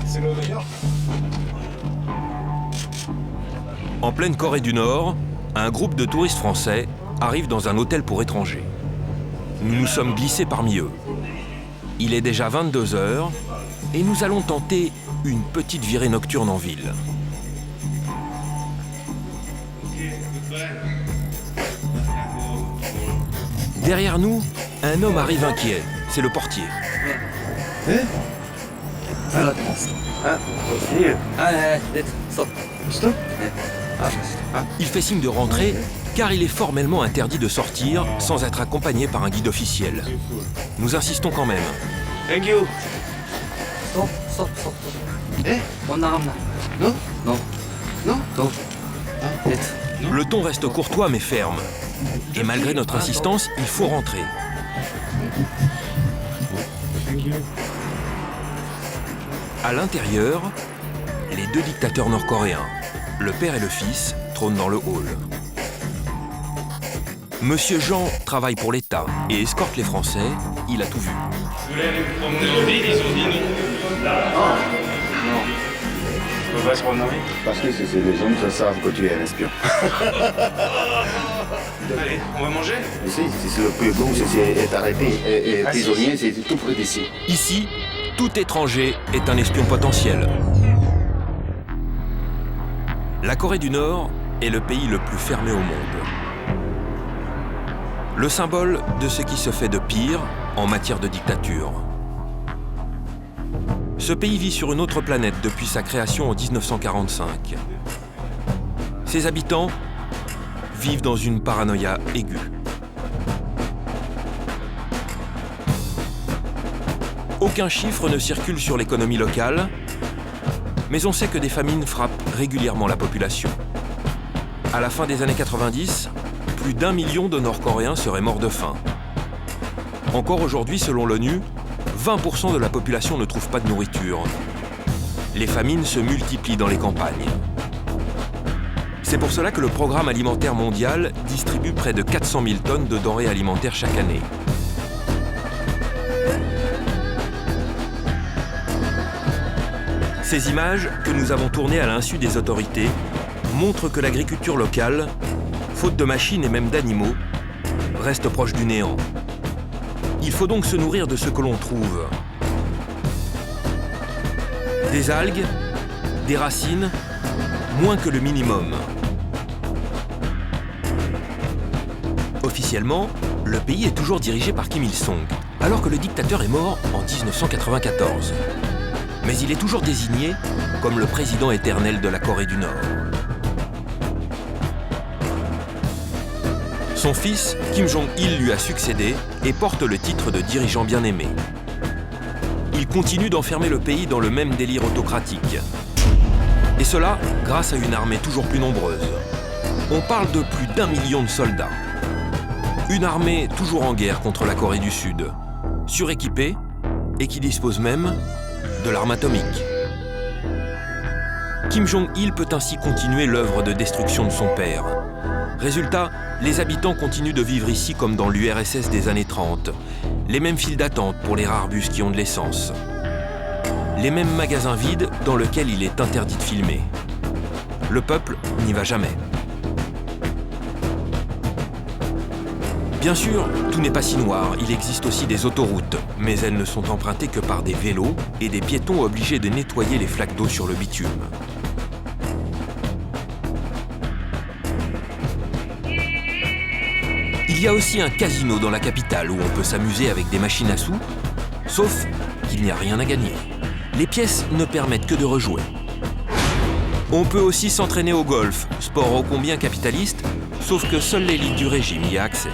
C'est le meilleur. En pleine Corée du Nord, un groupe de touristes français arrive dans un hôtel pour étrangers. Nous nous sommes glissés parmi eux. Il est déjà 22 h et nous allons tenter une petite virée nocturne en ville. Derrière nous, un homme arrive inquiet. C'est le portier. Il fait signe de rentrer car il est formellement interdit de sortir sans être accompagné par un guide officiel. Nous insistons quand même. Thank you. Stop, stop, stop. On n'arrête pas. Non? Non. Non? Non. Le ton reste courtois mais ferme. Et malgré notre insistance, il faut rentrer. Thank you. À l'intérieur, les deux dictateurs nord-coréens, le père et le fils, trônent dans le hall. Monsieur Jean travaille pour l'État et escorte les Français, il a tout vu. Vous voulez aller vous promener en ville? Ils ont dit non. Non. On peut pas se promener en ville? Parce que c'est les gens qui savent que tu es un espion. Allez, on va manger? Ici, c'est le plus beau, c'est être arrêté et prisonnier, c'est tout près d'ici. Ici, tout étranger est un espion potentiel. La Corée du Nord est le pays le plus fermé au monde. Le symbole de ce qui se fait de pire en matière de dictature. Ce pays vit sur une autre planète depuis sa création en 1945. Ses habitants vivent dans une paranoïa aiguë. Aucun chiffre ne circule sur l'économie locale, mais on sait que des famines frappent régulièrement la population. À la fin des années 90, plus d'1 million de Nord-Coréens seraient morts de faim. Encore aujourd'hui, selon l'ONU, 20% de la population ne trouve pas de nourriture. Les famines se multiplient dans les campagnes. C'est pour cela que le Programme alimentaire mondial distribue près de 400 000 tonnes de denrées alimentaires chaque année. Ces images, que nous avons tournées à l'insu des autorités, montrent que l'agriculture locale, faute de machines et même d'animaux, reste proche du néant. Il faut donc se nourrir de ce que l'on trouve. Des algues, des racines, moins que le minimum. Officiellement, le pays est toujours dirigé par Kim Il-sung, alors que le dictateur est mort en 1994. Mais il est toujours désigné comme le président éternel de la Corée du Nord. Son fils, Kim Jong-il, lui a succédé et porte le titre de dirigeant bien-aimé. Il continue d'enfermer le pays dans le même délire autocratique. Et cela grâce à une armée toujours plus nombreuse. On parle de plus d'1 million de soldats. Une armée toujours en guerre contre la Corée du Sud, suréquipée et qui dispose même de l'arme atomique. Kim Jong-il peut ainsi continuer l'œuvre de destruction de son père. Résultat, les habitants continuent de vivre ici comme dans l'URSS des années 30. Les mêmes files d'attente pour les rares bus qui ont de l'essence. Les mêmes magasins vides dans lesquels il est interdit de filmer. Le peuple n'y va jamais. Bien sûr, tout n'est pas si noir, il existe aussi des autoroutes, mais elles ne sont empruntées que par des vélos et des piétons obligés de nettoyer les flaques d'eau sur le bitume. Il y a aussi un casino dans la capitale où on peut s'amuser avec des machines à sous, sauf qu'il n'y a rien à gagner. Les pièces ne permettent que de rejouer. On peut aussi s'entraîner au golf, sport ô combien capitaliste, sauf que seule l'élite du régime y a accès.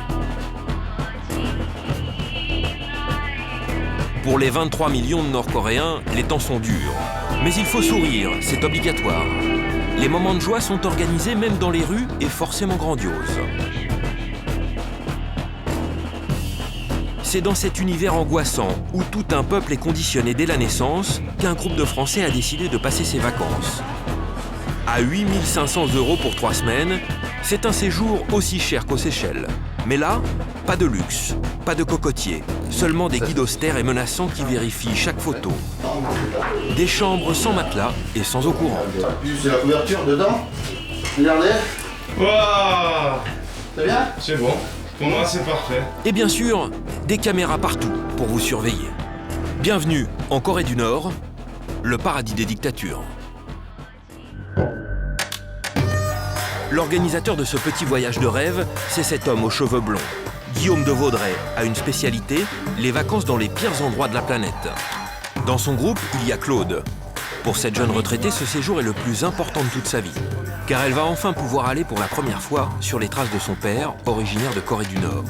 Pour les 23 millions de Nord-Coréens, les temps sont durs. Mais il faut sourire, c'est obligatoire. Les moments de joie sont organisés même dans les rues et forcément grandioses. C'est dans cet univers angoissant, où tout un peuple est conditionné dès la naissance, qu'un groupe de Français a décidé de passer ses vacances. À 8 500 € pour 3 semaines, c'est un séjour aussi cher qu'aux Seychelles. Mais là, Pas de luxe, pas de cocotier, seulement des guides austères et menaçants qui vérifient chaque photo. Des chambres sans matelas et sans eau courante. C'est la couverture dedans. Regardez. Waouh! C'est bien? C'est bon. Pour moi, c'est parfait. Et bien sûr, des caméras partout pour vous surveiller. Bienvenue en Corée du Nord, le paradis des dictatures. L'organisateur de ce petit voyage de rêve, c'est cet homme aux cheveux blonds. Guillaume de Vaudrey a une spécialité, les vacances dans les pires endroits de la planète. Dans son groupe, il y a Claude. Pour cette jeune retraitée, ce séjour est le plus important de toute sa vie, car elle va enfin pouvoir aller pour la première fois sur les traces de son père, originaire de Corée du Nord.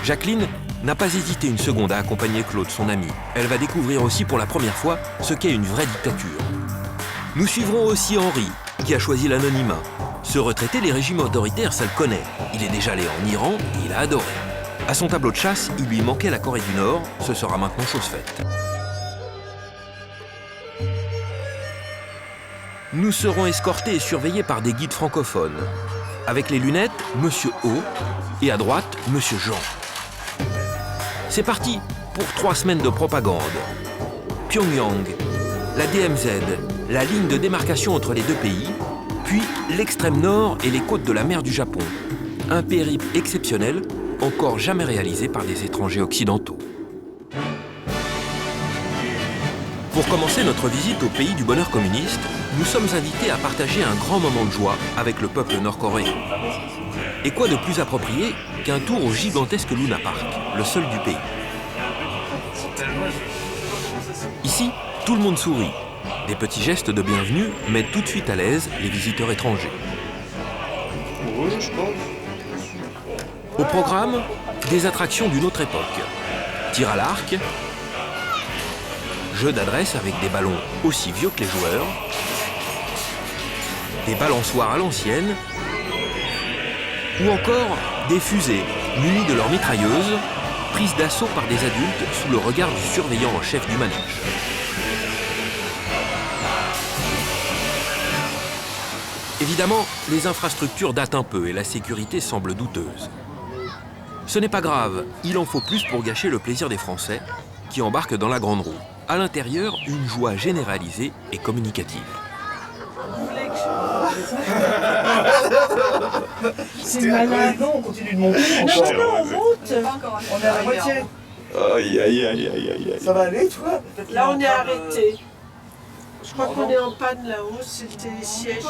Jacqueline n'a pas hésité une seconde à accompagner Claude, son ami. Elle va découvrir aussi pour la première fois ce qu'est une vraie dictature. Nous suivrons aussi Henri, qui a choisi l'anonymat. Ce retraité, les régimes autoritaires, ça le connaît. Il est déjà allé en Iran et il a adoré. À son tableau de chasse, il lui manquait la Corée du Nord, ce sera maintenant chose faite. Nous serons escortés et surveillés par des guides francophones. Avec les lunettes, Monsieur O, et à droite, Monsieur Jean. C'est parti pour 3 semaines de propagande. Pyongyang, la DMZ, la ligne de démarcation entre les deux pays, puis l'extrême nord et les côtes de la mer du Japon. Un périple exceptionnel, encore jamais réalisé par des étrangers occidentaux. Pour commencer notre visite au pays du bonheur communiste, nous sommes invités à partager un grand moment de joie avec le peuple nord-coréen. Et quoi de plus approprié qu'un tour au gigantesque Luna Park, le seul du pays. Ici, tout le monde sourit. Des petits gestes de bienvenue mettent tout de suite à l'aise les visiteurs étrangers. Au programme, des attractions d'une autre époque. Tir à l'arc, jeu d'adresse avec des ballons aussi vieux que les joueurs, des balançoires à l'ancienne, ou encore des fusées munies de leurs mitrailleuses, prises d'assaut par des adultes sous le regard du surveillant en chef du manège. Évidemment, les infrastructures datent un peu et la sécurité semble douteuse. Ce n'est pas grave, il en faut plus pour gâcher le plaisir des Français qui embarquent dans la grande roue. À l'intérieur, une joie généralisée et communicative. C'est malade. Non, on continue de monter. Non, on monte. On est à la moitié. Aïe, aïe, aïe, aïe, aïe. Ça va aller, toi? Là, on est arrêté. Je crois qu'on est en panne là-haut. C'était les sièges.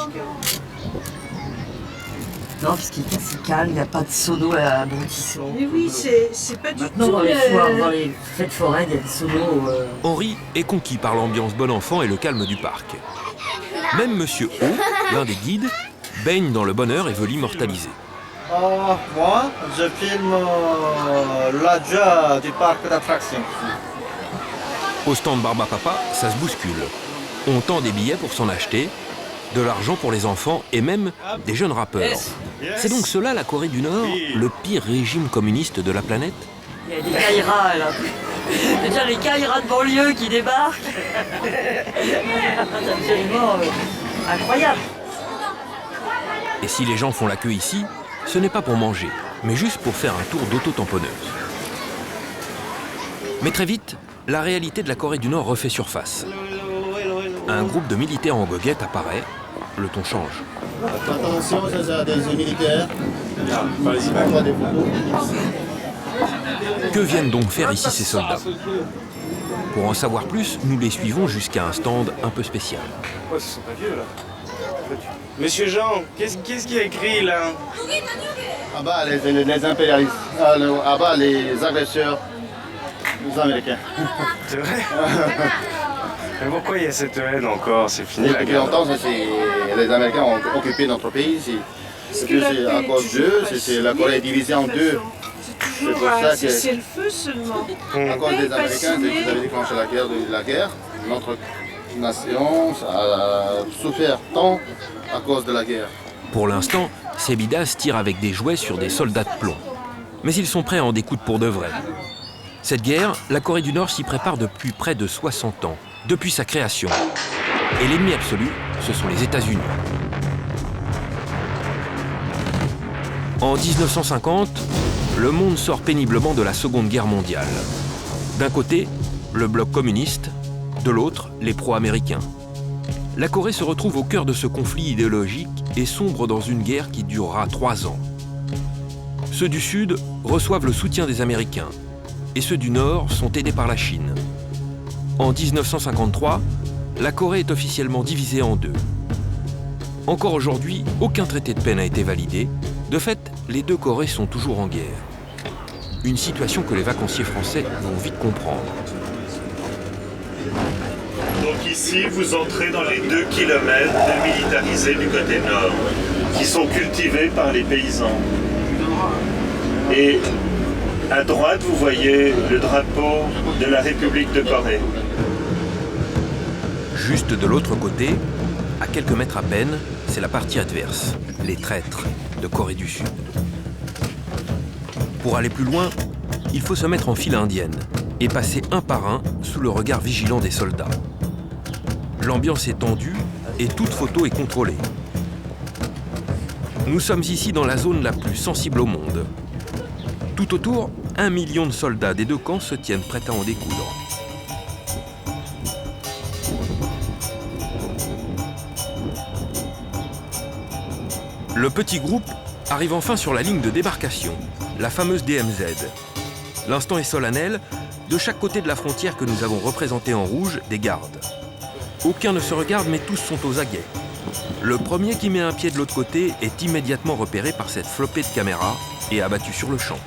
Non, parce qu'il est assez calme, il n'y a pas de seau d'eau abrutissant. Mais oui, c'est pas du Maintenant, tout. dans les foires, dans les fêtes foraines, il y a des seaux d'eau. Henri est conquis par l'ambiance bon enfant et le calme du parc. Même Monsieur O, l'un des guides, baigne dans le bonheur et veut l'immortaliser. Moi, je filme l'adja du parc d'attractions. Au stand Barba Papa, ça se bouscule. On tend des billets pour s'en acheter, de l'argent pour les enfants et même des jeunes rappeurs. C'est donc cela la Corée du Nord, le pire régime communiste de la planète? Il y a des caïras, là. C'est-à-dire les caïras de banlieue qui débarquent. C'est absolument incroyable. Et si les gens font la queue ici, ce n'est pas pour manger, mais juste pour faire un tour d'auto-tamponneuse. Mais très vite, la réalité de la Corée du Nord refait surface. Un groupe de militaires en goguette apparaît, le ton change. Attention, c'est des militaires. On voit des photos. Que viennent donc faire ici ces soldats? Pour en savoir plus, nous les suivons jusqu'à un stand un peu spécial. Ouais, ce sont pas vieux là. Monsieur Jean, qu'est-ce qu'il y a écrit là? Ah bah, les impérialistes. Ah bah, les agresseurs. Les Américains. C'est vrai? Mais pourquoi il y a cette haine encore? C'est fini la Depuis guerre. longtemps, les Américains ont occupé notre pays. C'est à cause d'eux, la Corée est divisée en deux. C'est toujours C'est pour ça que- c'est le feu seulement. À cause des Américains, ils avaient déclenché la guerre. Notre nation a souffert tant à cause de la guerre. Pour l'instant, ces bidasses tirent avec des jouets sur des soldats de plomb. Mais ils sont prêts à en découdre pour de vrai. Cette guerre, la Corée du Nord s'y prépare depuis près de 60 ans, depuis sa création. Et l'ennemi absolu, ce sont les États-Unis. En 1950, le monde sort péniblement de la Seconde Guerre mondiale. D'un côté, le bloc communiste, de l'autre, les pro-américains. La Corée se retrouve au cœur de ce conflit idéologique et sombre dans une guerre qui durera 3 ans. Ceux du Sud reçoivent le soutien des Américains et ceux du Nord sont aidés par la Chine. En 1953, la Corée est officiellement divisée en 2. Encore aujourd'hui, aucun traité de paix n'a été validé. De fait, les 2 Corées sont toujours en guerre. Une situation que les vacanciers français vont vite comprendre. Donc ici, vous entrez dans les 2 kilomètres démilitarisés du côté nord, qui sont cultivés par les paysans. Et à droite, vous voyez le drapeau de la République de Corée. Juste de l'autre côté, à quelques mètres à peine, c'est la partie adverse, les traîtres de Corée du Sud. Pour aller plus loin, il faut se mettre en file indienne et passer un par un sous le regard vigilant des soldats. L'ambiance est tendue et toute photo est contrôlée. Nous sommes ici dans la zone la plus sensible au monde. Tout autour, 1 million de soldats des 2 camps se tiennent prêts à en découdre. Le petit groupe arrive enfin sur la ligne de débarcation, la fameuse DMZ. L'instant est solennel. De chaque côté de la frontière que nous avons représentée en rouge, des gardes. Aucun ne se regarde, mais tous sont aux aguets. Le premier qui met un pied de l'autre côté est immédiatement repéré par cette flopée de caméras et abattu sur le champ.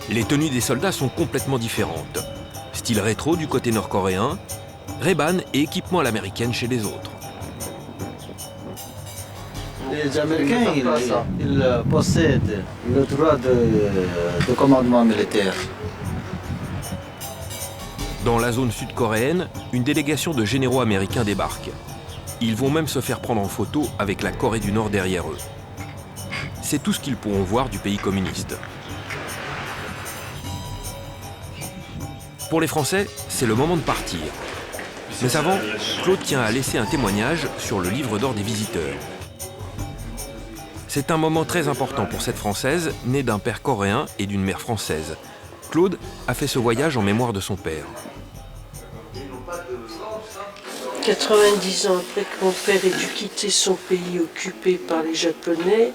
Les tenues des soldats sont complètement différentes. Style rétro du côté nord-coréen, Ray-Ban et équipement à l'américaine chez les autres. Les Américains, ils possèdent le droit de commandement militaire. Dans la zone sud-coréenne, une délégation de généraux américains débarque. Ils vont même se faire prendre en photo avec la Corée du Nord derrière eux. C'est tout ce qu'ils pourront voir du pays communiste. Pour les Français, c'est le moment de partir. Mais avant, Claude tient à laisser un témoignage sur le livre d'or des visiteurs. C'est un moment très important pour cette Française, née d'un père coréen et d'une mère française. Claude a fait ce voyage en mémoire de son père. 90 ans après que mon père ait dû quitter son pays occupé par les Japonais,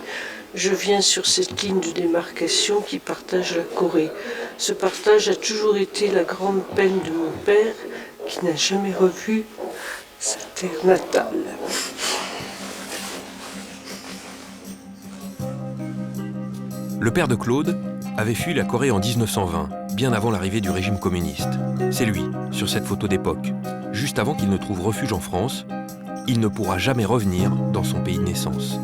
je viens sur cette ligne de démarcation qui partage la Corée. Ce partage a toujours été la grande peine de mon père, qui n'a jamais revu sa terre natale. Le père de Claude avait fui la Corée en 1920, bien avant l'arrivée du régime communiste. C'est lui, sur cette photo d'époque. Juste avant qu'il ne trouve refuge en France, il ne pourra jamais revenir dans son pays de naissance.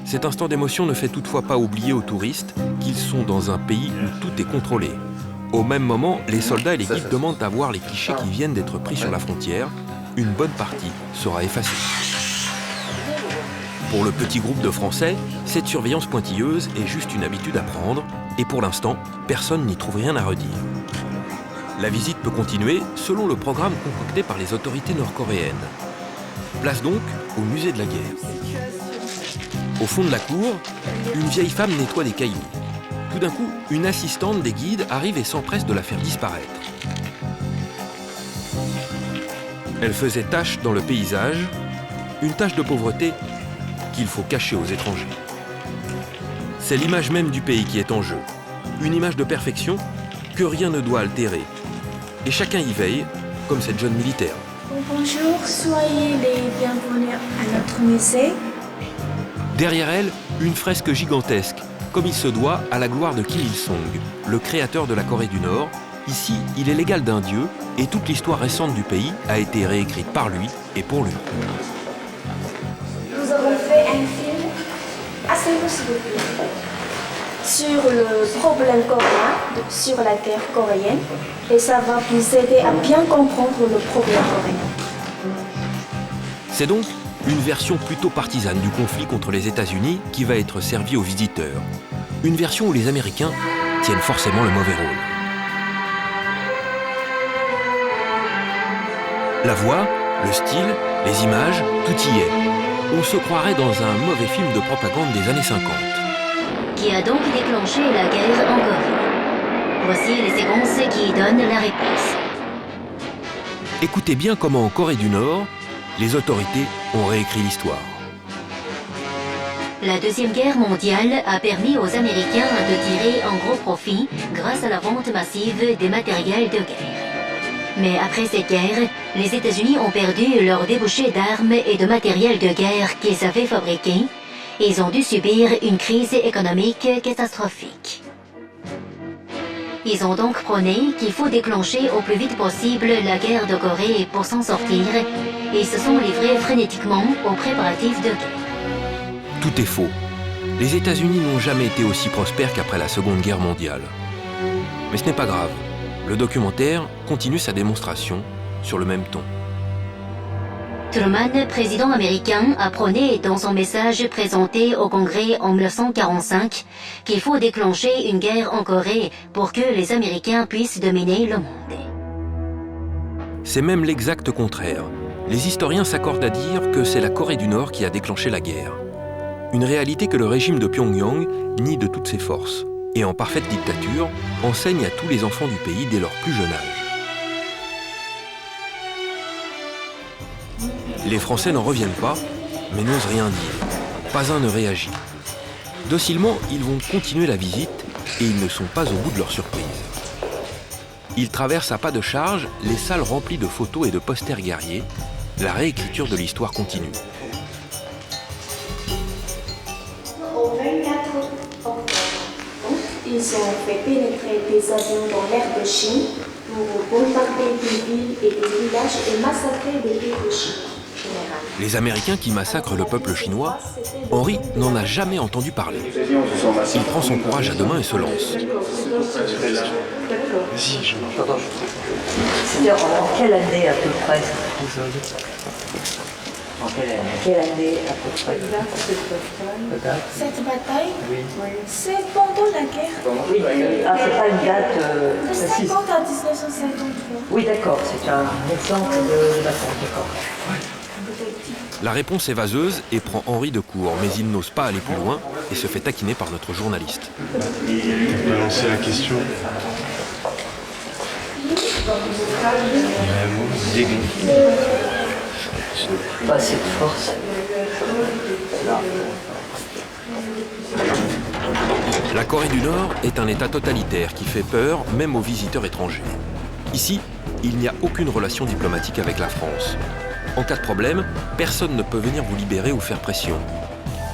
Cet instant d'émotion ne fait toutefois pas oublier aux touristes qu'ils sont dans un pays où tout est contrôlé. Au même moment, les soldats et les guides demandent à voir les clichés qui viennent d'être pris sur la frontière. Une bonne partie sera effacée. Pour le petit groupe de Français, cette surveillance pointilleuse est juste une habitude à prendre, et pour l'instant, personne n'y trouve rien à redire. La visite peut continuer selon le programme concocté par les autorités nord-coréennes. Place donc au musée de la guerre. Au fond de la cour, une vieille femme nettoie des cailloux. Tout d'un coup, une assistante des guides arrive et s'empresse de la faire disparaître. Elle faisait tache dans le paysage, une tache de pauvreté qu'il faut cacher aux étrangers. C'est l'image même du pays qui est en jeu, une image de perfection que rien ne doit altérer. Et chacun y veille, comme cette jeune militaire. Bonjour, soyez les bienvenus à notre musée. Derrière elle, une fresque gigantesque, comme il se doit à la gloire de Kim Il-sung, le créateur de la Corée du Nord. Ici, il est l'égal d'un dieu et toute l'histoire récente du pays a été réécrite par lui et pour lui. Nous avons fait un film assez possible sur le problème coréen, sur la guerre coréenne, et ça va vous aider à bien comprendre le problème coréen. C'est donc une version plutôt partisane du conflit contre les États-Unis qui va être servie aux visiteurs. Une version où les Américains tiennent forcément le mauvais rôle. La voix, le style, les images, tout y est. On se croirait dans un mauvais film de propagande des années 50. Qui a donc déclenché la guerre en Corée. Voici les séquences qui donnent la réponse. Écoutez bien comment en Corée du Nord, les autorités ont réécrit l'histoire. La Deuxième Guerre mondiale a permis aux Américains de tirer un gros profit grâce à la vente massive des matériels de guerre. Mais après cette guerre, les États-Unis ont perdu leur débouché d'armes et de matériel de guerre qu'ils avaient fabriqué. Ils ont dû subir une crise économique catastrophique. Ils ont donc prôné qu'il faut déclencher au plus vite possible la guerre de Corée pour s'en sortir et se sont livrés frénétiquement aux préparatifs de guerre. Tout est faux. Les États-Unis n'ont jamais été aussi prospères qu'après la Seconde Guerre mondiale. Mais ce n'est pas grave. Le documentaire continue sa démonstration sur le même ton. Truman, président américain, a prôné dans son message présenté au Congrès en 1945 qu'il faut déclencher une guerre en Corée pour que les Américains puissent dominer le monde. C'est même l'exact contraire. Les historiens s'accordent à dire que c'est la Corée du Nord qui a déclenché la guerre. Une réalité que le régime de Pyongyang nie de toutes ses forces et en parfaite dictature enseigne à tous les enfants du pays dès leur plus jeune âge. Les Français n'en reviennent pas, mais n'osent rien dire. Pas un ne réagit. Docilement, ils vont continuer la visite et ils ne sont pas au bout de leur surprise. Ils traversent à pas de charge les salles remplies de photos et de posters guerriers. La réécriture de l'histoire continue. Au 24 octobre, ils ont fait pénétrer des avions dans l'air de Chine pour bombarder des villes et des villages et massacrer des villes de Chine. Les Américains qui massacrent le peuple chinois, Henri n'en a jamais entendu parler. Il prend son courage à deux mains et se lance. C'était en quelle année à peu près? En quelle année à peu près? Cette bataille, c'est pendant la guerre. Oui, ah, c'est pas une date De précise. 50 à 1953. Oui, d'accord, c'est un exemple de bataille, d'accord. La réponse est vaseuse et prend Henri de court, mais il n'ose pas aller plus loin et se fait taquiner par notre journaliste. On va lancer la question. Vraiment dégoût. Pas assez de force. La Corée du Nord est un État totalitaire qui fait peur même aux visiteurs étrangers. Ici, il n'y a aucune relation diplomatique avec la France. En cas de problème, personne ne peut venir vous libérer ou faire pression.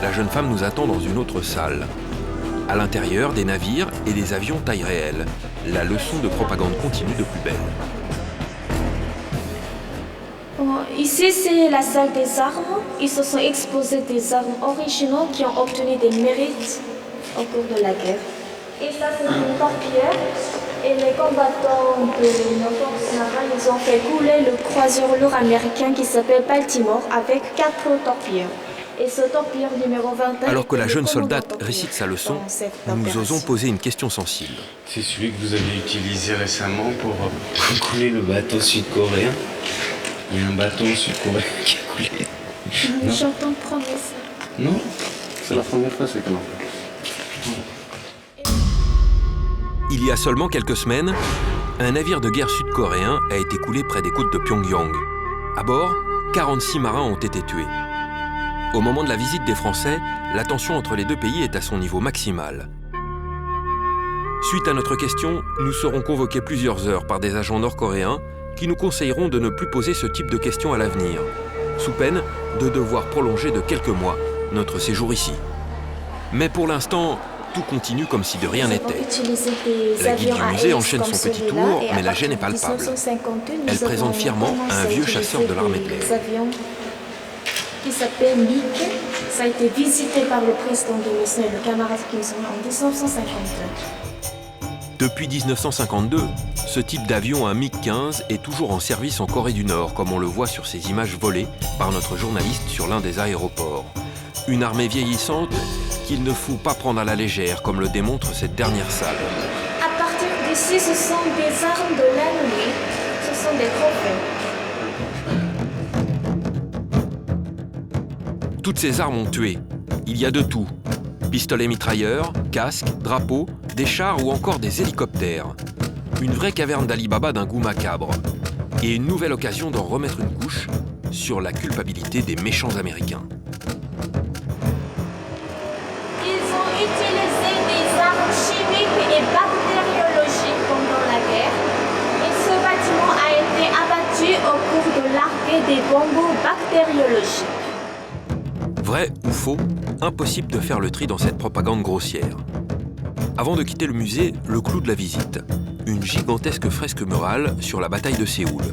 La jeune femme nous attend dans une autre salle. À l'intérieur, des navires et des avions taille réelle. La leçon de propagande continue de plus belle. Bon, ici, c'est la salle des armes. Ils se sont exposés des armes originaux qui ont obtenu des mérites au cours de la guerre. Et ça, c'est une torpillère. Et les combattants de nos forces navales, ils ont fait couler le croiseur lourd américain qui s'appelle Baltimore avec 4 torpilleurs. Et ce torpilleur numéro 21... Alors que la jeune soldate récite sa leçon, nous osons poser une question sensible. C'est celui que vous avez utilisé récemment pour couler le bateau sud-coréen. Il y a un bateau sud-coréen qui a coulé. J'entends prendre ça. Non? C'est la première fois c'est que l'on fait. Il y a seulement quelques semaines, un navire de guerre sud-coréen a été coulé près des côtes de Pyongyang. À bord, 46 marins ont été tués. Au moment de la visite des Français, la tension entre les deux pays est à son niveau maximal. Suite à notre question, nous serons convoqués plusieurs heures par des agents nord-coréens qui nous conseilleront de ne plus poser ce type de questions à l'avenir, sous peine de devoir prolonger de quelques mois notre séjour ici. Mais pour l'instant, tout continue comme si de rien n'était. La guide du musée enchaîne son petit tour, mais la gêne est palpable. Elle présente fièrement un vieux chasseur de l'armée de l'air. Qui s'appelle MiG. Ça a été visité par le président Kim Il-sung et le camarade Kim Il-sung en 1952. Depuis 1952, ce type d'avion, un MiG-15, est toujours en service en Corée du Nord, comme on le voit sur ces images volées par notre journaliste sur l'un des aéroports. Une armée vieillissante qu'il ne faut pas prendre à la légère, comme le démontre cette dernière salle. À partir d'ici, ce sont des armes de l'ennemi. Ce sont des trophées. Toutes ces armes ont tué. Il y a de tout. Pistolets mitrailleurs, casques, drapeaux, des chars ou encore des hélicoptères. Une vraie caverne d'Ali Baba d'un goût macabre. Et une nouvelle occasion d'en remettre une couche sur la culpabilité des méchants Américains. Ils ont utilisé des armes chimiques et bactériologiques pendant la guerre. Et ce bâtiment a été abattu au cours de l'arrêt des bombes bactériologiques. Vrai ou faux, impossible de faire le tri dans cette propagande grossière. Avant de quitter le musée, le clou de la visite. Une gigantesque fresque murale sur la bataille de Séoul.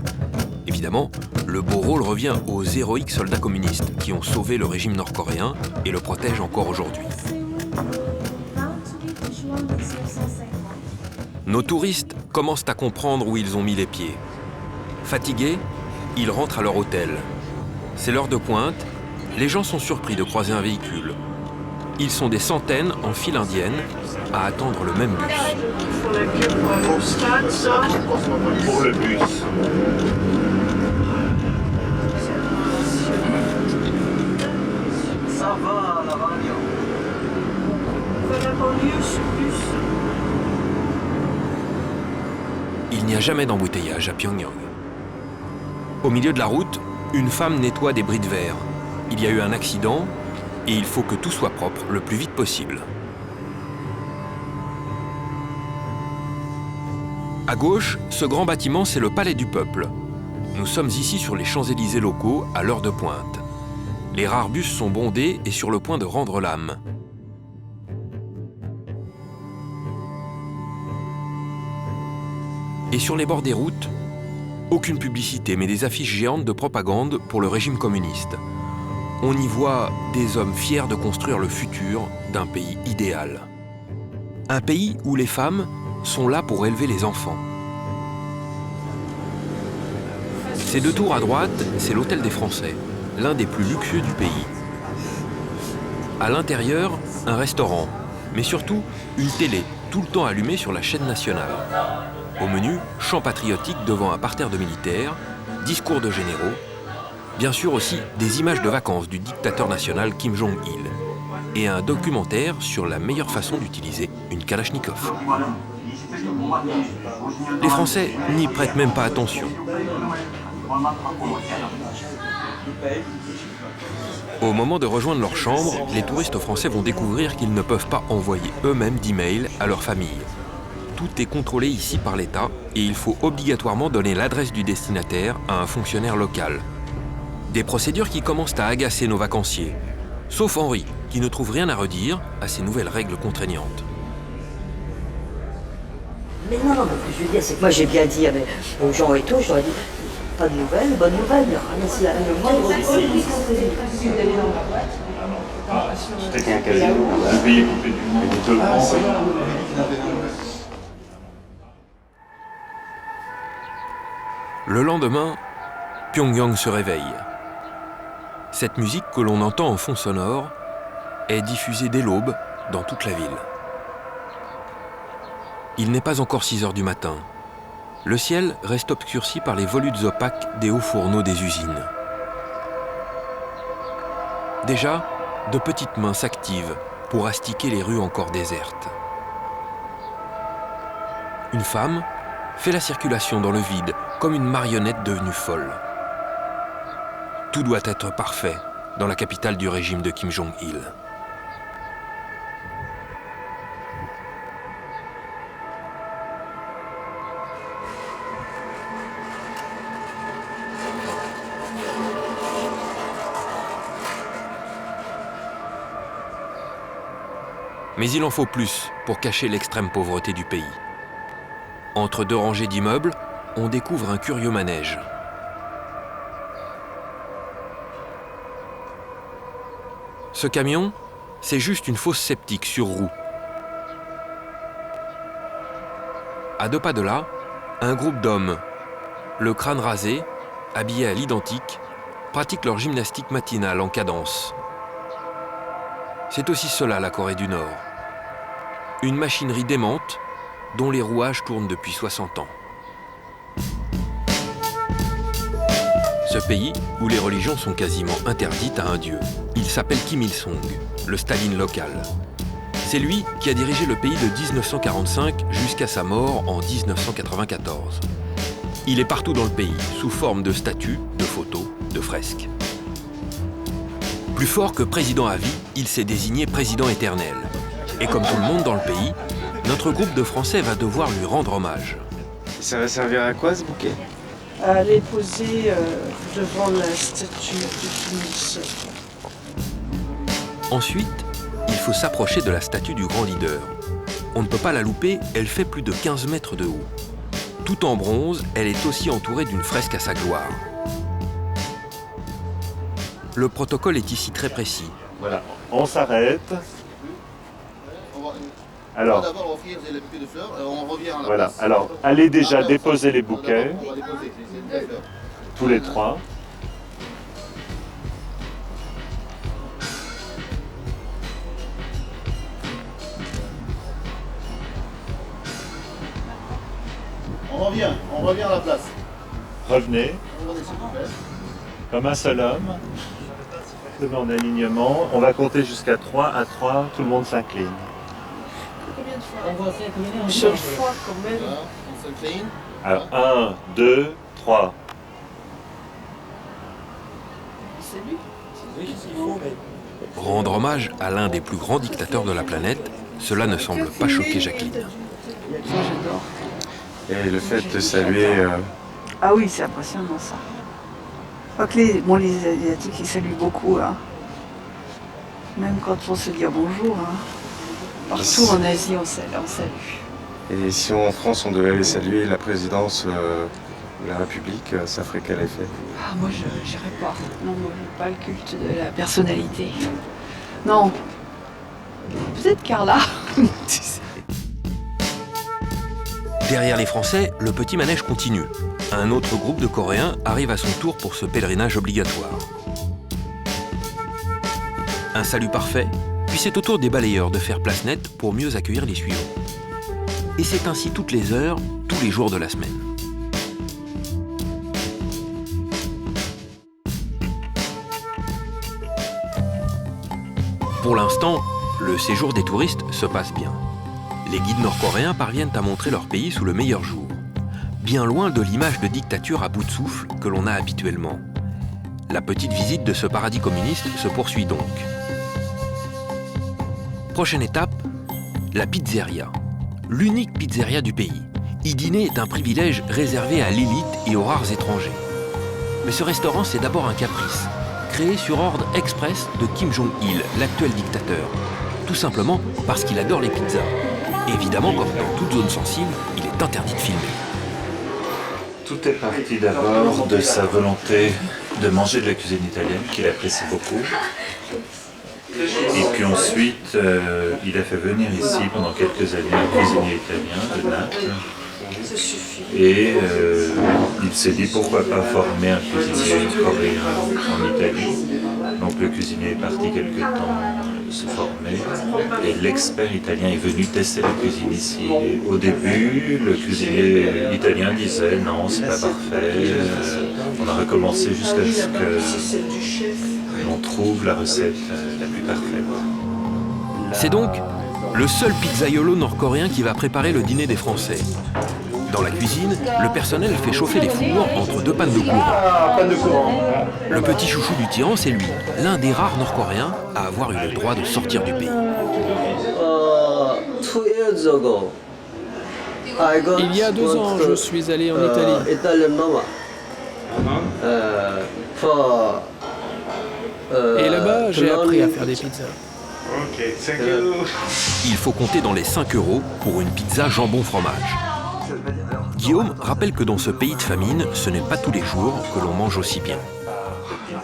Évidemment, le beau rôle revient aux héroïques soldats communistes qui ont sauvé le régime nord-coréen et le protègent encore aujourd'hui. Nos touristes commencent à comprendre où ils ont mis les pieds. Fatigués, ils rentrent à leur hôtel. C'est l'heure de pointe, les gens sont surpris de croiser un véhicule. Ils sont des centaines en file indienne à attendre le même bus. Pour le bus. Ça va, la banlieue. La banlieue, ce bus. Il n'y a jamais d'embouteillage à Pyongyang. Au milieu de la route, une femme nettoie des bris de verre. Il y a eu un accident et il faut que tout soit propre le plus vite possible. À gauche, ce grand bâtiment, c'est le Palais du Peuple. Nous sommes ici sur les Champs-Élysées locaux à l'heure de pointe. Les rares bus sont bondés et sur le point de rendre l'âme. Et sur les bords des routes, aucune publicité, mais des affiches géantes de propagande pour le régime communiste. On y voit des hommes fiers de construire le futur d'un pays idéal. Un pays où les femmes sont là pour élever les enfants. Ces deux tours à droite, c'est l'Hôtel des Français, l'un des plus luxueux du pays. À l'intérieur, un restaurant, mais surtout une télé, tout le temps allumée sur la chaîne nationale. Au menu, chant patriotique devant un parterre de militaires, discours de généraux, bien sûr aussi des images de vacances du dictateur national Kim Jong-il et un documentaire sur la meilleure façon d'utiliser une Kalachnikov. Les Français n'y prêtent même pas attention. Au moment de rejoindre leur chambre, les touristes français vont découvrir qu'ils ne peuvent pas envoyer eux-mêmes d'email à leur famille. Tout est contrôlé ici par l'État et il faut obligatoirement donner l'adresse du destinataire à un fonctionnaire local. Des procédures qui commencent à agacer nos vacanciers, sauf Henri, qui ne trouve rien à redire à ces nouvelles règles contraignantes. Mais non, mais ce que je veux dire, c'est que moi j'ai bien dit aux gens et tout, je leur ai dit, pas de nouvelles, bonne nouvelle, il n'y a rien ici, le moindre C'était un casino, un pays coupé du français. Le lendemain, Pyongyang se réveille. Cette musique que l'on entend en fond sonore est diffusée dès l'aube dans toute la ville. Il n'est pas encore 6 heures du matin. Le ciel reste obscurci par les volutes opaques des hauts fourneaux des usines. Déjà, de petites mains s'activent pour astiquer les rues encore désertes. Une femme fait la circulation dans le vide comme une marionnette devenue folle. Tout doit être parfait dans la capitale du régime de Kim Jong-il. Mais il en faut plus pour cacher l'extrême pauvreté du pays. Entre deux rangées d'immeubles, on découvre un curieux manège. Ce camion, c'est juste une fosse septique sur roue. À 2 pas de là, un groupe d'hommes, le crâne rasé, habillés à l'identique, pratiquent leur gymnastique matinale en cadence. C'est aussi cela la Corée du Nord. Une machinerie démente dont les rouages tournent depuis 60 ans. Ce pays, où les religions sont quasiment interdites à un dieu, il s'appelle Kim Il-sung, le Staline local. C'est lui qui a dirigé le pays de 1945 jusqu'à sa mort en 1994. Il est partout dans le pays, sous forme de statues, de photos, de fresques. Plus fort que président à vie, il s'est désigné président éternel. Et comme tout le monde dans le pays, notre groupe de Français va devoir lui rendre hommage. Ça va servir à quoi ce bouquet? À aller poser devant la statue de Kim Il-sung. Ensuite, il faut s'approcher de la statue du grand leader. On ne peut pas la louper, elle fait plus de 15 mètres de haut. Tout en bronze, elle est aussi entourée d'une fresque à sa gloire. Le protocole est ici très précis. Voilà, on s'arrête. Alors, d'abord offrir les bouquets de fleurs et on revient à la voilà. place. Alors, allez déjà déposer les bouquets, On va déposer les fleurs. tous les trois. On revient à la place. Revenez, Revenez, s'il vous plaît. comme un seul homme. Devant en alignement. On va compter jusqu'à 3. À 3, tout le monde s'incline. Une seule fois quand même. Voilà, on s'incline. Alors, 1, 2, 3. Rendre hommage à l'un des plus grands dictateurs de la planète, cela ne semble pas choquer Jacqueline. J'adore. Et le fait de saluer... Ah oui, c'est impressionnant ça. Pas que les Asiatiques ils saluent beaucoup. Hein. Même quand on se dit bonjour. Hein. Partout en Asie on salue. Et si en France on devait aller saluer la présidence de la République, ça ferait quel effet? Ah, moi je n'irais pas. Non, moi j'ai pas le culte de la personnalité. Non. Peut-être Carla. Derrière les Français, le petit manège continue. Un autre groupe de Coréens arrive à son tour pour ce pèlerinage obligatoire. Un salut parfait, puis c'est au tour des balayeurs de faire place nette pour mieux accueillir les suivants. Et c'est ainsi toutes les heures, tous les jours de la semaine. Pour l'instant, le séjour des touristes se passe bien. Les guides nord-coréens parviennent à montrer leur pays sous le meilleur jour, bien loin de l'image de dictature à bout de souffle que l'on a habituellement. La petite visite de ce paradis communiste se poursuit donc. Prochaine étape, la pizzeria. L'unique pizzeria du pays. Y dîner est un privilège réservé à l'élite et aux rares étrangers. Mais ce restaurant, c'est d'abord un caprice, créé sur ordre express de Kim Jong-il, l'actuel dictateur. Tout simplement parce qu'il adore les pizzas. Évidemment, comme dans toute zone sensible, il est interdit de filmer. Tout est parti d'abord de sa volonté de manger de la cuisine italienne, qu'il apprécie beaucoup. Et puis ensuite, il a fait venir ici pendant quelques années un cuisinier italien de Naples. Ça suffit. Et il s'est dit pourquoi pas former un cuisinier coréen en Italie. Donc le cuisinier est parti quelque temps se former et l'expert italien est venu tester la cuisine ici. Et au début, le cuisinier italien disait non, c'est pas parfait. On a recommencé jusqu'à ce qu'on trouve la recette la plus parfaite. C'est donc le seul pizzaiolo nord-coréen qui va préparer le dîner des Français. Dans la cuisine, le personnel fait chauffer les fours entre deux pannes de courant. Le petit chouchou du tyran, c'est lui, l'un des rares Nord-Coréens à avoir eu le droit de sortir du pays. Il y a 2 ans, je suis allé en Italie. Et là-bas, j'ai appris à faire des pizzas. Ok, 5 euros. Il faut compter dans les 5 € pour une pizza jambon-fromage. Guillaume rappelle que dans ce pays de famine, ce n'est pas tous les jours que l'on mange aussi bien.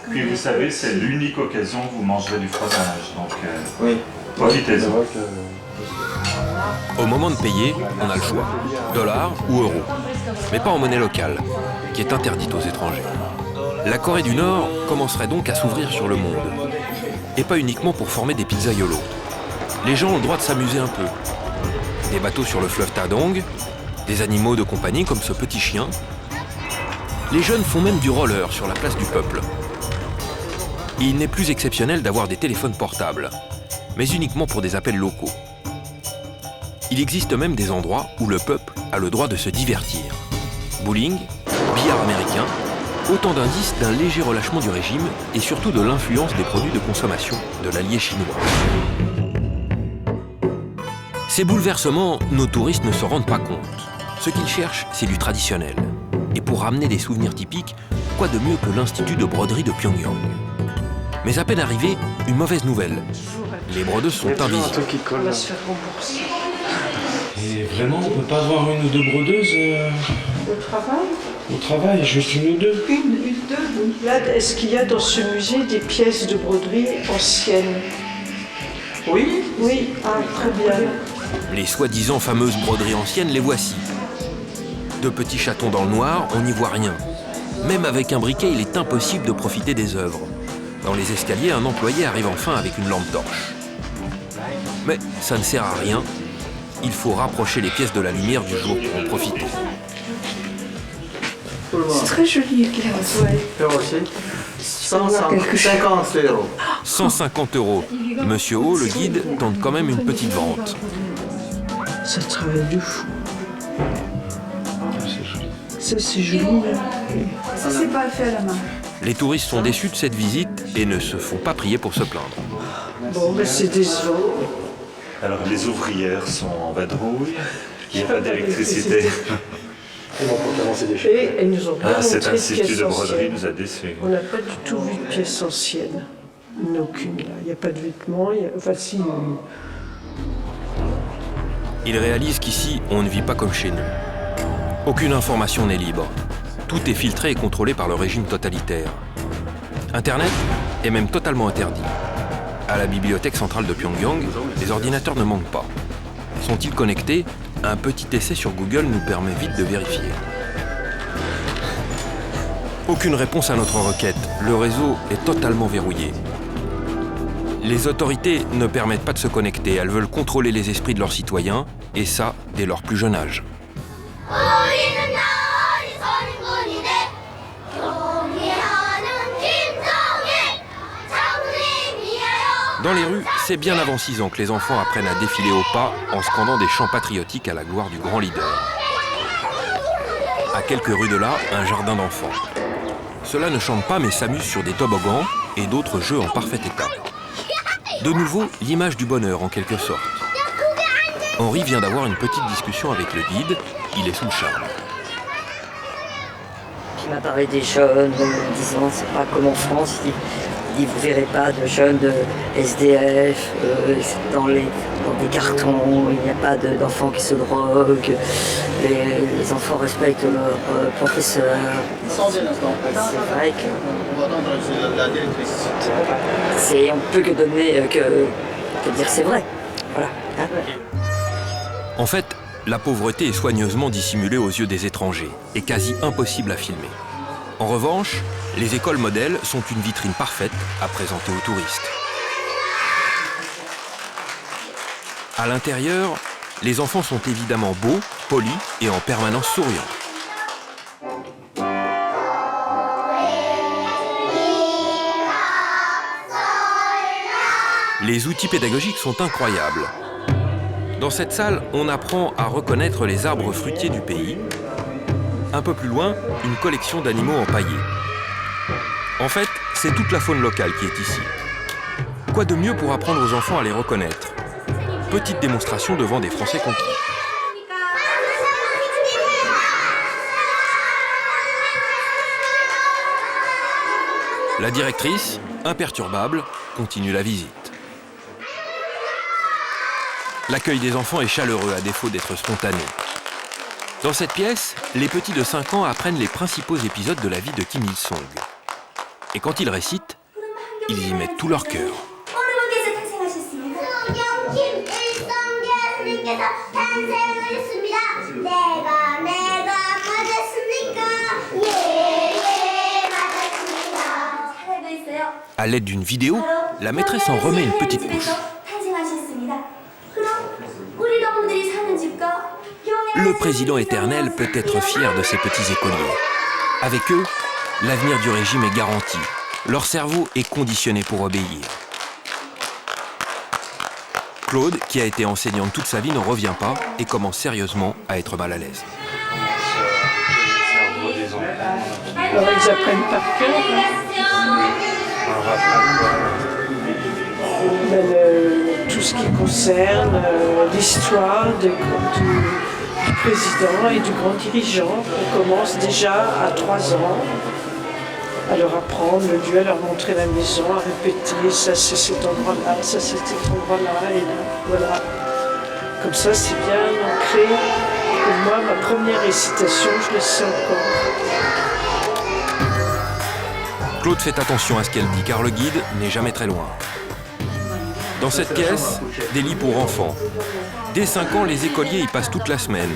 Puis vous savez, c'est l'unique occasion où vous mangerez du fromage, donc Oui. profitez-en. Au moment de payer, on a le choix, dollars ou euros. Mais pas en monnaie locale, qui est interdite aux étrangers. La Corée du Nord commencerait donc à s'ouvrir sur le monde. Et pas uniquement pour former des pizzaiolos. Les gens ont le droit de s'amuser un peu. Des bateaux sur le fleuve Tadong, des animaux de compagnie comme ce petit chien. Les jeunes font même du roller sur la place du peuple. Et il n'est plus exceptionnel d'avoir des téléphones portables, mais uniquement pour des appels locaux. Il existe même des endroits où le peuple a le droit de se divertir. Bowling, billard américain, autant d'indices d'un léger relâchement du régime et surtout de l'influence des produits de consommation de l'allié chinois. Ces bouleversements, nos touristes ne se rendent pas compte. Ce qu'ils cherchent, c'est du traditionnel. Et pour ramener des souvenirs typiques, quoi de mieux que l'Institut de broderie de Pyongyang. Mais à peine arrivé, une mauvaise nouvelle. Les brodeuses sont invisibles. On va se faire rembourser. Et vraiment, on peut pas avoir une ou deux brodeuses Au travail? au travail, juste une ou deux? Une, deux. Là, est-ce qu'il y a dans ce musée des pièces de broderie anciennes? Oui. Oui, ah, très bien. Les soi-disant fameuses broderies anciennes, les voici. De petits chatons dans le noir, on n'y voit rien. Même avec un briquet, il est impossible de profiter des œuvres. Dans les escaliers, un employé arrive enfin avec une lampe torche. Mais ça ne sert à rien. Il faut rapprocher les pièces de la lumière du jour pour en profiter. C'est très joli, Claire. Là aussi. 150 euros. 150 €. Monsieur O, le guide, tente quand même une petite vente. Ça travaille de fou. C'est joli. Ça, c'est joli. Ça, c'est pas fait à la main. Les touristes sont déçus de cette visite et ne se font pas prier pour se plaindre. Bon, ben c'est décevant. Alors les ouvrières sont en vadrouille, il n'y a pas d'électricité. Et elles nous ont rien Cet montré de institut pièces de broderie anciennes. nous a déçus. On n'a pas du tout vu de pièces anciennes. Il n'y en a aucune là. Il n'y a pas de vêtements. Enfin, si. Ils réalisent qu'ici, on ne vit pas comme chez nous. Aucune information n'est libre. Tout est filtré et contrôlé par le régime totalitaire. Internet est même totalement interdit. À la bibliothèque centrale de Pyongyang, les ordinateurs ne manquent pas. Sont-ils connectés? Un petit essai sur Google nous permet vite de vérifier. Aucune réponse à notre requête. Le réseau est totalement verrouillé. Les autorités ne permettent pas de se connecter. Elles veulent contrôler les esprits de leurs citoyens, et ça, dès leur plus jeune âge. Dans les rues, c'est bien avant 6 ans que les enfants apprennent à défiler au pas en scandant des chants patriotiques à la gloire du grand leader. À quelques rues de là, un jardin d'enfants. Ceux-là ne chantent pas mais s'amusent sur des toboggans et d'autres jeux en parfait état. De nouveau, l'image du bonheur en quelque sorte. Henri vient d'avoir une petite discussion avec le guide, il est sous le charme. Qui m'a parlé des jeunes, disant c'est pas comme en France, il vous verrez pas de jeunes de SDF dans des cartons, il n'y a pas d'enfants qui se droguent, les enfants respectent leurs professeurs. C'est vrai que on peut que donner que dire c'est vrai. Voilà. Hein. En fait, la pauvreté est soigneusement dissimulée aux yeux des étrangers et quasi impossible à filmer. En revanche, les écoles modèles sont une vitrine parfaite à présenter aux touristes. À l'intérieur, les enfants sont évidemment beaux, polis et en permanence souriants. Les outils pédagogiques sont incroyables. Dans cette salle, on apprend à reconnaître les arbres fruitiers du pays. Un peu plus loin, une collection d'animaux empaillés. En fait, c'est toute la faune locale qui est ici. Quoi de mieux pour apprendre aux enfants à les reconnaître? Petite démonstration devant des Français conquis. La directrice, imperturbable, continue la visite. L'accueil des enfants est chaleureux à défaut d'être spontané. Dans cette pièce, les petits de 5 ans apprennent les principaux épisodes de la vie de Kim Il-sung. Et quand ils récitent, ils y mettent tout leur cœur. À l'aide d'une vidéo, la maîtresse en remet une petite couche. Le président éternel peut être fier de ses petits écoliers. Avec eux, l'avenir du régime est garanti. Leur cerveau est conditionné pour obéir. Claude, qui a été enseignante toute sa vie, n'en revient pas et commence sérieusement à être mal à l'aise. Alors ils apprennent par cœur. Tout ce qui concerne l'histoire du président et du grand dirigeant. On commence déjà à 3 ans à leur apprendre le lieu, à leur montrer la maison, à répéter ça c'est cet endroit-là, ça c'est cet endroit-là, et là, voilà. Comme ça c'est bien ancré. Pour moi, ma première récitation, je le sais encore. Claude fait attention à ce qu'elle dit car le guide n'est jamais très loin. Dans cette caisse, des lits pour enfants. Dès 5 ans, les écoliers y passent toute la semaine.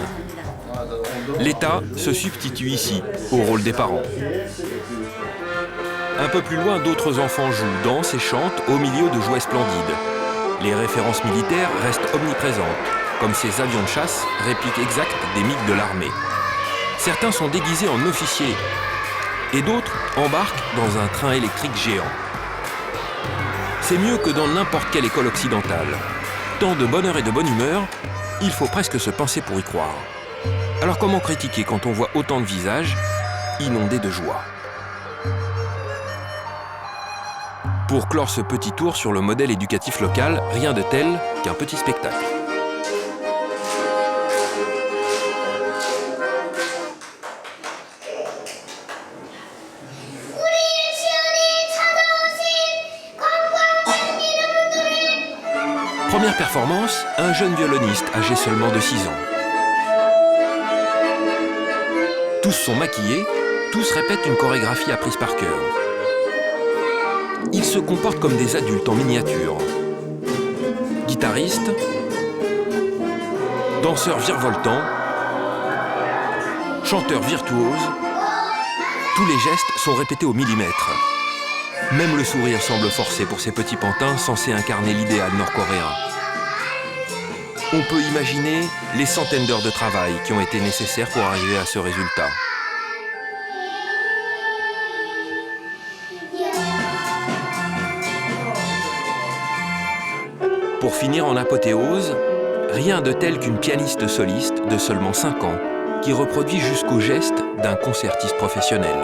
L'État se substitue ici au rôle des parents. Un peu plus loin, d'autres enfants jouent, dansent et chantent au milieu de jouets splendides. Les références militaires restent omniprésentes, comme ces avions de chasse, répliques exactes des MiG de l'armée. Certains sont déguisés en officiers et d'autres embarquent dans un train électrique géant. C'est mieux que dans n'importe quelle école occidentale. Tant de bonheur et de bonne humeur, il faut presque se pincer pour y croire. Alors comment critiquer quand on voit autant de visages inondés de joie? Pour clore ce petit tour sur le modèle éducatif local, rien de tel qu'un petit spectacle. Première performance, un jeune violoniste âgé seulement de 6 ans. Tous sont maquillés, tous répètent une chorégraphie apprise par cœur. Ils se comportent comme des adultes en miniature. Guitaristes, danseurs virevoltants, chanteurs virtuoses, tous les gestes sont répétés au millimètre. Même le sourire semble forcé pour ces petits pantins censés incarner l'idéal nord-coréen. On peut imaginer les centaines d'heures de travail qui ont été nécessaires pour arriver à ce résultat. Pour finir en apothéose, rien de tel qu'une pianiste soliste de seulement 5 ans qui reproduit jusqu'au geste d'un concertiste professionnel.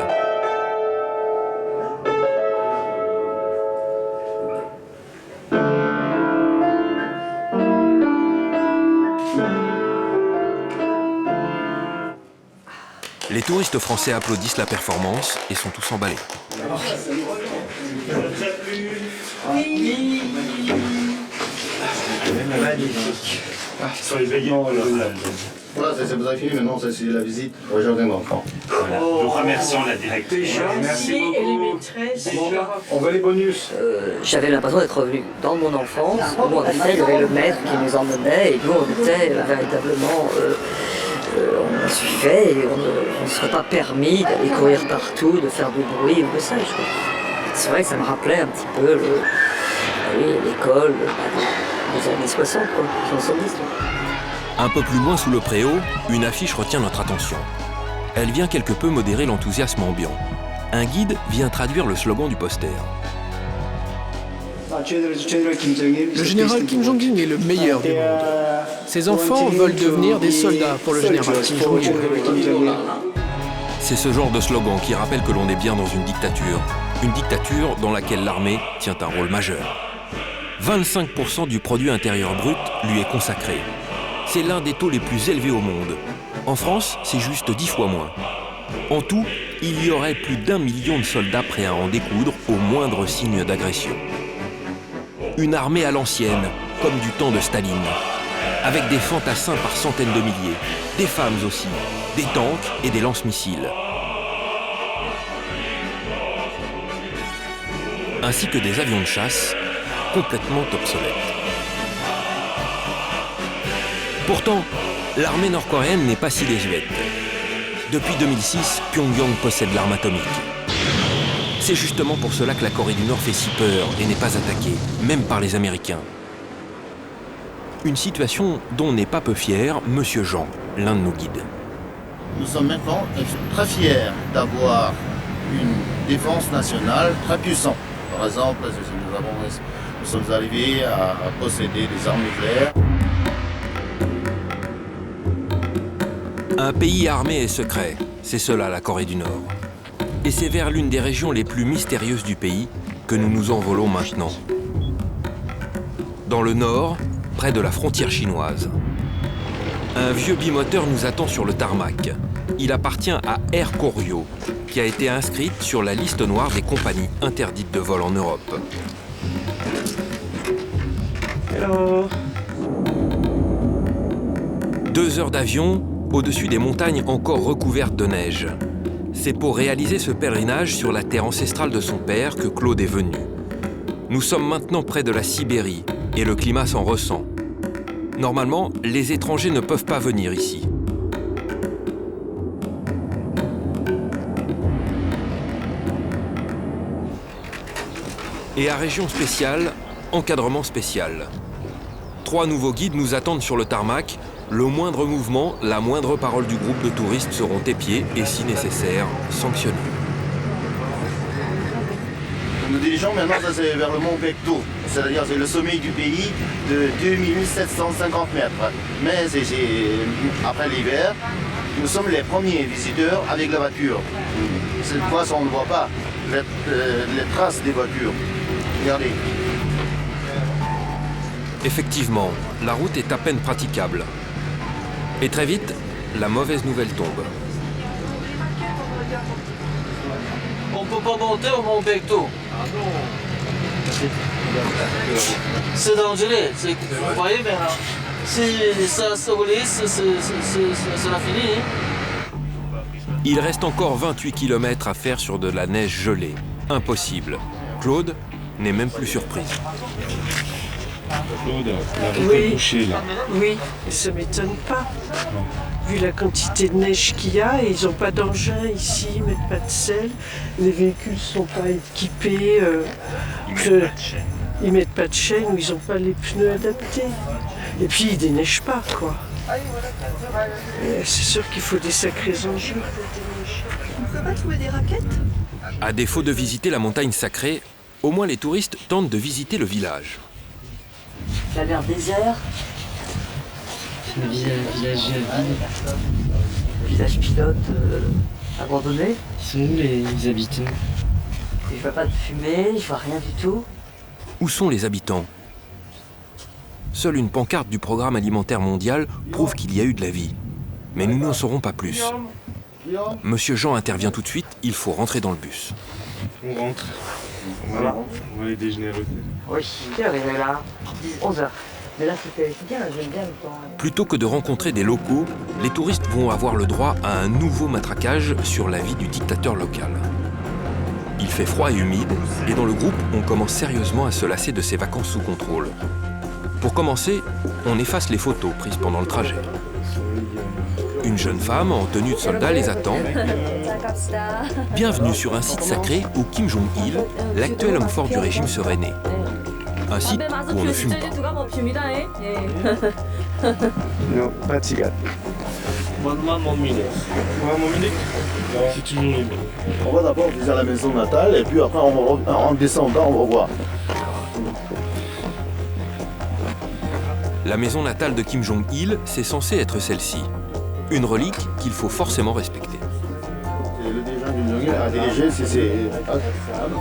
Les touristes français applaudissent la performance et sont tous emballés. Oui. Magnifique. Soyez veillants. Voilà, c'est vous avez fini maintenant, c'est la visite au jardin d'enfants. Voilà. Nous remercions la directrice. Merci et les maîtresses. On veut les bonus. J'avais l'impression d'être revenu dans mon enfance, où en effet il y avait le maître qui nous emmenait et nous on était véritablement... on suivait et on ne serait pas permis d'aller courir partout, de faire du bruit ou de ça. C'est vrai que ça me rappelait un petit peu l'école des années 60, quoi, 70. Un peu plus loin sous le préau, une affiche retient notre attention. Elle vient quelque peu modérer l'enthousiasme ambiant. Un guide vient traduire le slogan du poster. Le général Kim Jong-il est le meilleur du monde. Ses enfants veulent devenir des soldats pour le général Kim Jong-il. C'est ce genre de slogan qui rappelle que l'on est bien dans une dictature dans laquelle l'armée tient un rôle majeur. 25% du produit intérieur brut lui est consacré. C'est l'un des taux les plus élevés au monde. En France, c'est juste 10 fois moins. En tout, il y aurait plus d'1 million de soldats prêts à en découdre au moindre signe d'agression. Une armée à l'ancienne, comme du temps de Staline, avec des fantassins par centaines de milliers, des femmes aussi, des tanks et des lance-missiles. Ainsi que des avions de chasse complètement obsolètes. Pourtant, l'armée nord-coréenne n'est pas si désuète. Depuis 2006, Pyongyang possède l'arme atomique. C'est justement pour cela que la Corée du Nord fait si peur et n'est pas attaquée, même par les Américains. Une situation dont n'est pas peu fier Monsieur Jean, l'un de nos guides. Nous sommes maintenant très fiers d'avoir une défense nationale très puissante. Par exemple, nous sommes arrivés à posséder des armes nucléaires. Un pays armé et secret, c'est cela la Corée du Nord. Et c'est vers l'une des régions les plus mystérieuses du pays que nous nous envolons maintenant. Dans le nord, près de la frontière chinoise. Un vieux bimoteur nous attend sur le tarmac. Il appartient à Air Koryo, qui a été inscrite sur la liste noire des compagnies interdites de vol en Europe. Hello. 2 heures d'avion au-dessus des montagnes encore recouvertes de neige. C'est pour réaliser ce pèlerinage sur la terre ancestrale de son père que Claude est venu. Nous sommes maintenant près de la Sibérie et le climat s'en ressent. Normalement, les étrangers ne peuvent pas venir ici. Et à région spéciale, encadrement spécial. 3 nouveaux guides nous attendent sur le tarmac. Le moindre mouvement, la moindre parole du groupe de touristes seront épiés et, si nécessaire, sanctionnés. Nous dirigeons maintenant vers le mont Baekdo, c'est-à-dire c'est le sommet du pays de 2750 mètres. Mais après l'hiver, nous sommes les premiers visiteurs avec la voiture. Cette fois, on ne voit pas les traces des voitures. Regardez. Effectivement, la route est à peine praticable. Et très vite, la mauvaise nouvelle tombe. On ne peut pas monter au mont Baekdo. C'est dangereux. Vous voyez maintenant. Si ça se glisse, c'est fini. Il reste encore 28 km à faire sur de la neige gelée. Impossible. Claude n'est même plus surprise. Claude, la route est bouchée là. Oui, et ça ne m'étonne pas. Vu la quantité de neige qu'il y a, et ils n'ont pas d'engin ici, ils ne mettent pas de sel, les véhicules ne sont pas équipés, ils mettent pas de chaîne ou ils n'ont pas les pneus adaptés. Et puis ils déneigent pas, quoi. C'est sûr qu'il faut des sacrés engins pour déneiger. On ne peut pas trouver des raquettes? À défaut de visiter la montagne sacrée, au moins les touristes tentent de visiter le village. Ça a l'air désert. Le village vide. Village pilote abandonné. Ils sont où les habitants? Je vois pas de fumée, je vois rien du tout. Où sont les habitants? Seule une pancarte du Programme alimentaire mondial prouve qu'il y a eu de la vie. Mais nous n'en saurons pas plus. Monsieur Jean intervient tout de suite, il faut rentrer dans le bus. On rentre. On va aller déjeuner à l'hôtel. Oui, c'est arrivé là, 11h. Mais là, c'était bien, j'aime bien le temps. Plutôt que de rencontrer des locaux, les touristes vont avoir le droit à un nouveau matraquage sur la vie du dictateur local. Il fait froid et humide, et dans le groupe, on commence sérieusement à se lasser de ces vacances sous contrôle. Pour commencer, on efface les photos prises pendant le trajet. Une jeune femme en tenue de soldat les attend. Bienvenue sur un site sacré où Kim Jong-il, l'actuel homme fort du régime, serait né. Un site où on ne fume pas. Non, pas de cigare. Moi, mon minute. C'est toujours les mêmes. On va d'abord visiter la maison natale et puis après en descendant on va voir. La maison natale de Kim Jong-il, c'est censé être celle-ci. Une relique qu'il faut forcément respecter. Le dirigeant Kim Jong-il a dirigé,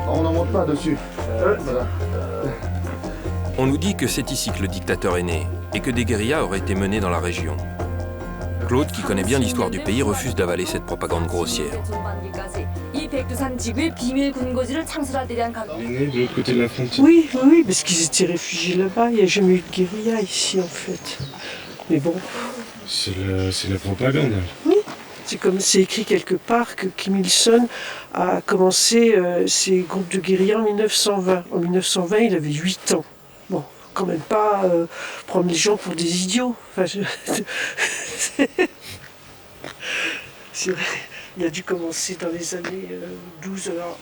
on n'en monte pas dessus. Voilà. On nous dit que c'est ici que le dictateur est né et que des guérillas auraient été menées dans la région. Claude, qui connaît bien l'histoire du pays, refuse d'avaler cette propagande grossière. Il est né de l'autre côté de la frontière. Oui, oui, parce qu'ils étaient réfugiés là-bas. Il n'y a jamais eu de guérilla ici, en fait. Mais bon. C'est la propagande. Oui, c'est écrit quelque part que Kim Il-sung a commencé ses groupes de guérilla en 1920. En 1920, il avait 8 ans. Bon, quand même pas prendre les gens pour des idiots. Enfin, c'est vrai, il a dû commencer dans les années 12 ans.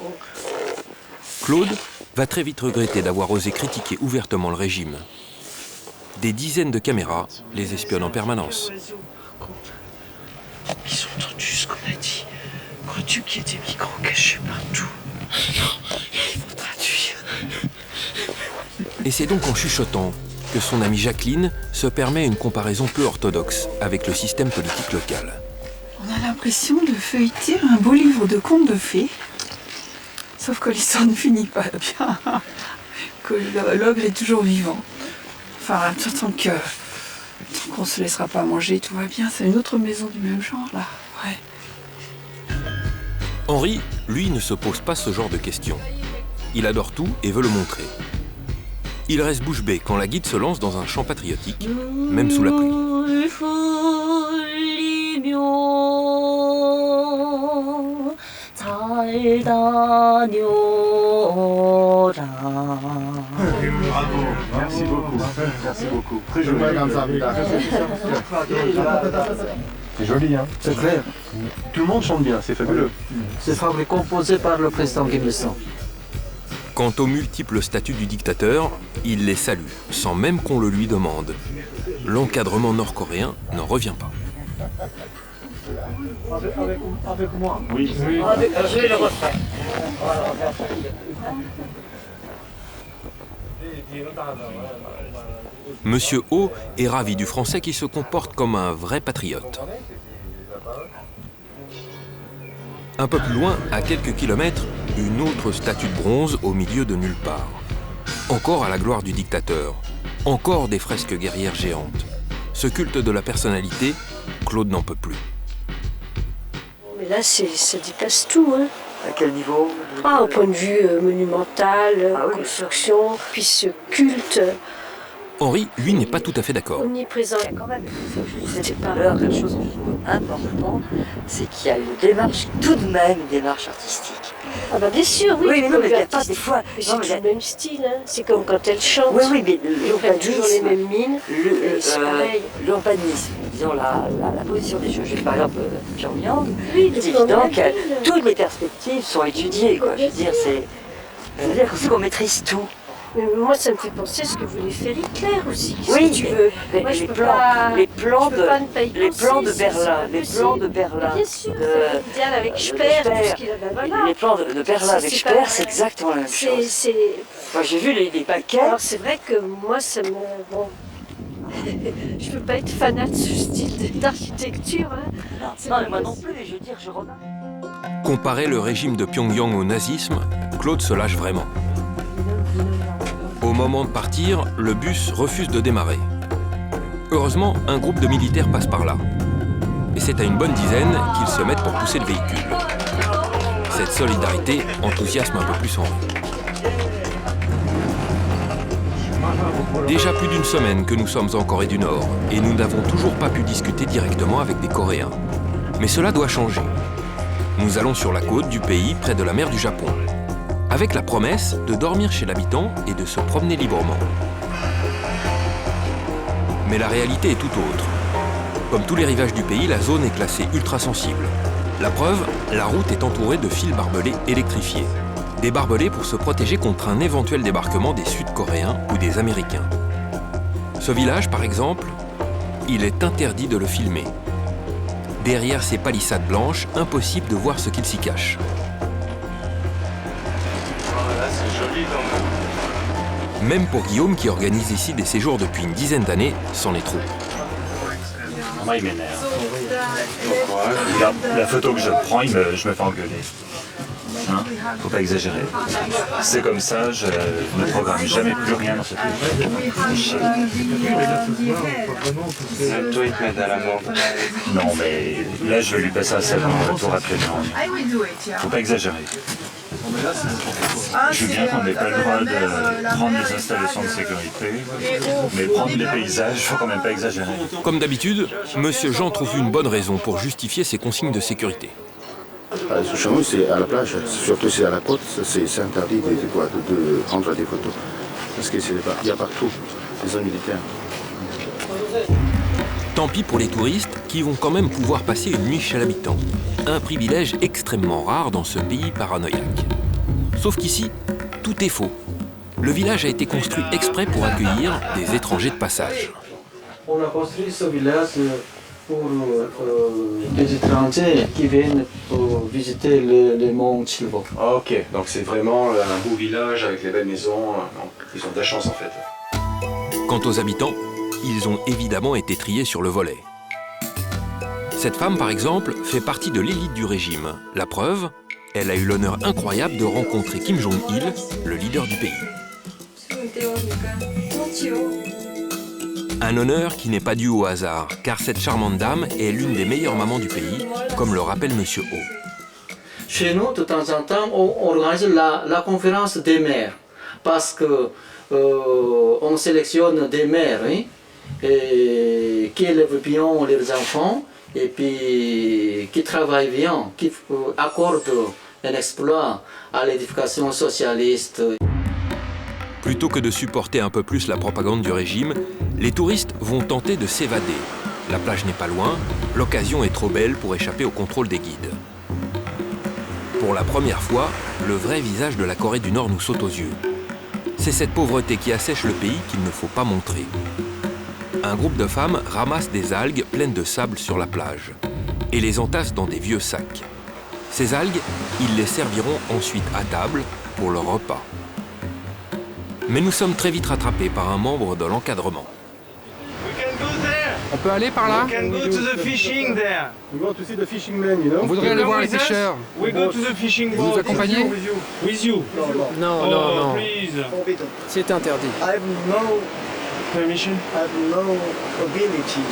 Claude va très vite regretter d'avoir osé critiquer ouvertement le régime. Des dizaines de caméras les espionnent en permanence. Ils ont entendu ce qu'on a dit. Quand Crois-tu qu'il y ait des micros cachés partout? Il faut traduire. Et c'est donc en chuchotant que son amie Jacqueline se permet une comparaison peu orthodoxe avec le système politique local. On a l'impression de feuilleter un beau livre de contes de fées. Sauf que l'histoire ne finit pas bien. Que l'ogre est toujours vivant. Enfin, tant qu'on ne se laissera pas manger, tout va bien. C'est une autre maison du même genre, là. Ouais. Henri, lui, ne se pose pas ce genre de questions. Il adore tout et veut le montrer. Il reste bouche bée quand la guide se lance dans un chant patriotique, même sous la pluie. Bravo, merci beaucoup. Merci beaucoup. Très joli. C'est joli, hein? C'est clair. Tout le monde chante bien, c'est fabuleux. C'est fabriqué, composé par le président Kim Il-sung. Quant aux multiples statuts du dictateur, il les salue, sans même qu'on le lui demande. L'encadrement nord-coréen n'en revient pas. Avec moi. Oui. Je vais le refaire. Monsieur O est ravi du français qui se comporte comme un vrai patriote. Un peu plus loin, à quelques kilomètres, une autre statue de bronze au milieu de nulle part. Encore à la gloire du dictateur. Encore des fresques guerrières géantes. Ce culte de la personnalité, Claude n'en peut plus. Mais là, ça dépasse tout. Hein. À quel niveau? Au point de vue monumental, construction, puis ce culte. Henri, lui, n'est pas tout à fait d'accord. Omniprésent. Quand même, je disais tout à l'heure, quelque chose d'important, c'est qu'il y a une démarche, tout de même, une démarche artistique. Ah bah bien sûr, oui. Oui, mais non, mais il n'y a pas des fois... Mais c'est tout le même style, hein. C'est comme quand elle chante. Oui, oui, mais ils prennent toujours les mêmes mines. C'est pareil. L'urbanisme, disons la position des choses, par exemple Pyongyang, oui, c'est évident que toutes les perspectives sont étudiées, quoi. Je veux dire, c'est qu'on maîtrise tout. Mais moi, ça me fait penser à ce que voulait faire Hitler aussi. Oui, si tu veux. Moi, les plans de Berlin, bien sûr, l'idéal avec Speer, tout ce qu'il a, voilà. Les plans de Berlin avec Speer, c'est exactement la même chose. Moi, j'ai vu les paquets. Alors, c'est vrai que moi, ça me... Bon... je peux pas être fanat de ce style d'architecture. Hein. Non, mais moi non plus, je veux dire, je remarque. Comparer le régime de Pyongyang au nazisme, Claude se lâche vraiment. Au moment de partir, le bus refuse de démarrer. Heureusement, un groupe de militaires passe par là. Et c'est à une bonne dizaine qu'ils se mettent pour pousser le véhicule. Cette solidarité enthousiasme un peu plus Henri. Déjà plus d'une semaine que nous sommes en Corée du Nord et nous n'avons toujours pas pu discuter directement avec des Coréens. Mais cela doit changer. Nous allons sur la côte du pays, près de la mer du Japon, avec la promesse de dormir chez l'habitant et de se promener librement. Mais la réalité est tout autre. Comme tous les rivages du pays, la zone est classée ultra sensible. La preuve, la route est entourée de fils barbelés électrifiés. Des barbelés pour se protéger contre un éventuel débarquement des Sud-Coréens ou des Américains. Ce village, par exemple, il est interdit de le filmer. Derrière ces palissades blanches, impossible de voir ce qu'il s'y cache. Même pour Guillaume, qui organise ici des séjours depuis une dizaine d'années, c'en est trop. Moi, il m'énerve. Pourquoi? Regarde, la photo que je prends, je me fais engueuler. Hein? Faut pas exagérer. C'est comme ça, je ne programme jamais plus rien dans ce pays. Toi, il te met à l'amende. Non, mais là, je vais lui passer un savon en retour après-demain. Faut pas exagérer. Je veux bien qu'on n'ait pas le droit de prendre les installations de sécurité, mais prendre les paysages, faut quand même pas exagérer. Comme d'habitude, Monsieur Jean trouve une bonne raison pour justifier ses consignes de sécurité. Chez nous, c'est à la plage, surtout c'est à la côte, c'est interdit de prendre des photos. Parce qu'il y a partout des zones militaires. Tant pis pour les touristes qui vont quand même pouvoir passer une nuit chez l'habitant. Un privilège extrêmement rare dans ce pays paranoïaque. Sauf qu'ici, tout est faux. Le village a été construit exprès pour accueillir des étrangers de passage. On a construit ce village pour les étrangers qui viennent pour visiter les monts Chilbo. Ah, ok, donc c'est vraiment un beau village avec les belles maisons. Ils ont de la chance en fait. Quant aux habitants, ils ont évidemment été triés sur le volet. Cette femme, par exemple, fait partie de l'élite du régime. La preuve, elle a eu l'honneur incroyable de rencontrer Kim Jong-il, le leader du pays. Un honneur qui n'est pas dû au hasard, car cette charmante dame est l'une des meilleures mamans du pays, comme le rappelle Monsieur Ho. Chez nous, de temps en temps, on organise la conférence des mères, parce que on sélectionne des mères et qui élèvent bien leurs enfants et puis qui travaillent bien, qui accordent un exploit à l'éducation socialiste. Plutôt que de supporter un peu plus la propagande du régime, les touristes vont tenter de s'évader. La plage n'est pas loin, l'occasion est trop belle pour échapper au contrôle des guides. Pour la première fois, le vrai visage de la Corée du Nord nous saute aux yeux. C'est cette pauvreté qui assèche le pays qu'il ne faut pas montrer. Un groupe de femmes ramasse des algues pleines de sable sur la plage et les entasse dans des vieux sacs. Ces algues, ils les serviront ensuite à table pour leur repas. Mais nous sommes très vite rattrapés par un membre de l'encadrement. On peut aller par là? On voudrait aller voir les pêcheurs. Vous nous accompagnez? Non, non, non. C'est interdit.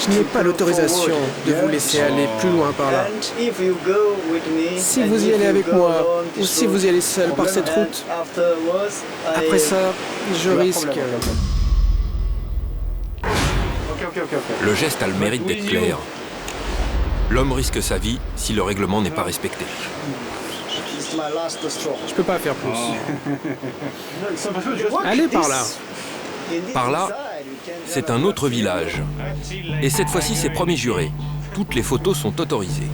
Je n'ai pas l'autorisation de vous laisser aller plus loin par là. Si vous y allez avec moi, ou si vous y allez seul par cette route, après ça, je risque... Le geste a le mérite d'être clair. L'homme risque sa vie si le règlement n'est pas respecté. Je peux pas faire plus. Allez par là. Par là, c'est un autre village. Et cette fois-ci, c'est premier juré. Toutes les photos sont autorisées.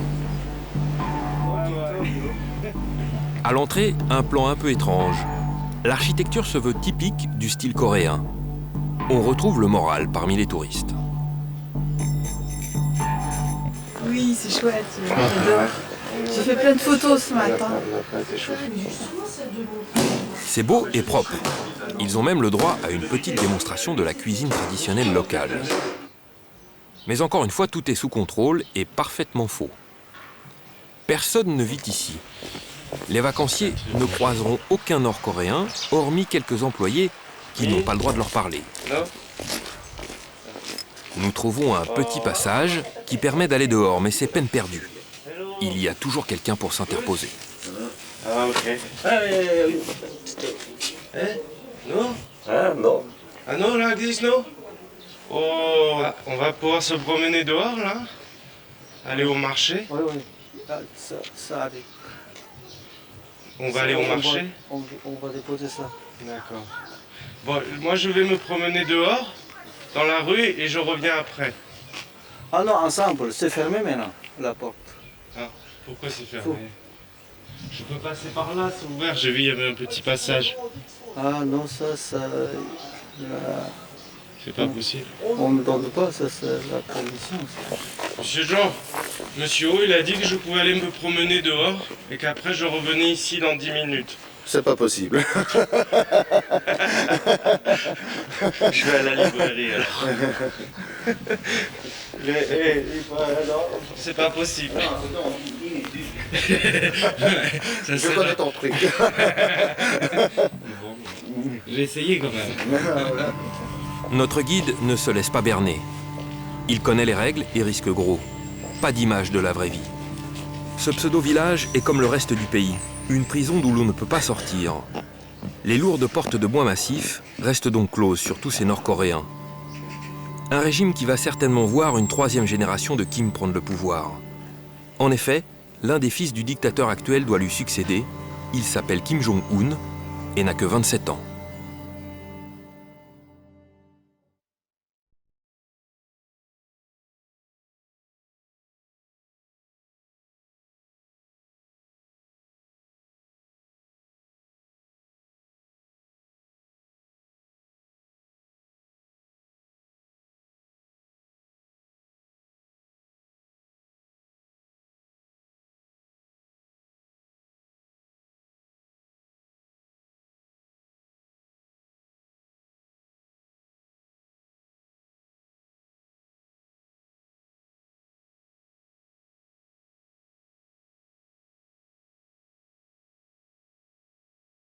À l'entrée, un plan un peu étrange. L'architecture se veut typique du style coréen. On retrouve le moral parmi les touristes. Oui, c'est chouette, j'adore. J'ai fait plein de photos ce matin. C'est beau et propre. Ils ont même le droit à une petite démonstration de la cuisine traditionnelle locale. Mais encore une fois, tout est sous contrôle et parfaitement faux. Personne ne vit ici. Les vacanciers ne croiseront aucun Nord-Coréen, hormis quelques employés qui n'ont pas le droit de leur parler. Nous trouvons un petit passage qui permet d'aller dehors, mais c'est peine perdue. Il y a toujours quelqu'un pour s'interposer. Ah, ok. Non? Ah, non. Ah non, like this, no? Oh, on va pouvoir se promener dehors, là? Aller au marché? Oui, oui. Ça arrive. On va aller au marché? On va déposer ça. D'accord. Bon, moi je vais me promener dehors, dans la rue, et je reviens après. Ah non, ensemble, c'est fermé maintenant, la porte. Ah, pourquoi c'est fermé? Je peux passer par là, c'est ouvert, j'ai vu il y avait un petit passage. Ah non, ça... C'est pas possible. On ne donne pas, ça c'est la permission. Monsieur Jean, Monsieur O, il a dit que je pouvais aller me promener dehors, et qu'après je revenais ici dans 10 minutes. C'est pas possible. Je vais à la librairie alors. C'est pas possible. Je connais ton truc. J'ai essayé quand même. Notre guide ne se laisse pas berner. Il connaît les règles et risque gros. Pas d'image de la vraie vie. Ce pseudo-village est comme le reste du pays, une prison d'où l'on ne peut pas sortir. Les lourdes portes de bois massif restent donc closes sur tous ces Nord-Coréens. Un régime qui va certainement voir une troisième génération de Kim prendre le pouvoir. En effet, l'un des fils du dictateur actuel doit lui succéder. Il s'appelle Kim Jong-un et n'a que 27 ans.